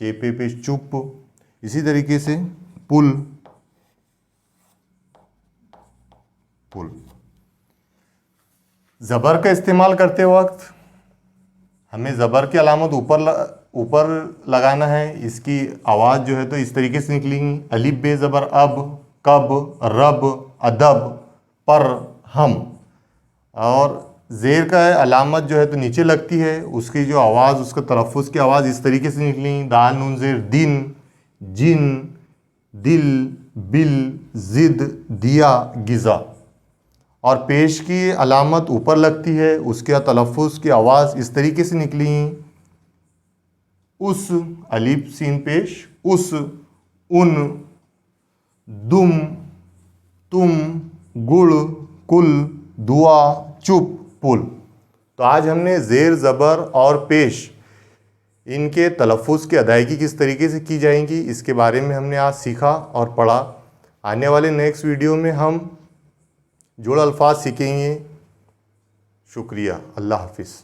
चे पे पेश चुप। इसी तरीके से पुल, पुल। ज़बर का इस्तेमाल करते वक्त हमें ज़बर की अलामत ऊपर लगाना है। इसकी आवाज़ जो है तो इस तरीके से निकलेंगी, अलिफ बे ज़बर अब, कब, रब, अदब, पर, हम। और ज़ेर का अलामत जो है तो नीचे लगती है, उसकी जो आवाज़, उसका तलफ़्फ़ुज़ की आवाज़ इस तरीके से निकलेंगी, दाल नून ज़ेर दिन, जिन, दिल, बिल, ज़िद, दिया, गिज़ा। और पेश की अलामत ऊपर लगती है, उसके तलफ़्फ़ुज़ की आवाज़ इस तरीके से निकली, उस, अलिफ सीन पेश, उस, उन, दुम, तुम, गुड़, कुल, दुआ, चुप, पुल। तो आज हमने ज़ेर, ज़बर और पेश इनके तलफ़्फ़ुज़ की अदायगी किस तरीके से की जाएंगी, इसके बारे में हमने आज सीखा और पढ़ा। आने वाले नेक्स्ट वीडियो में हम जोड़ अल्फाज सीखेंगे। शुक्रिया, अल्लाह हाफ़िज़।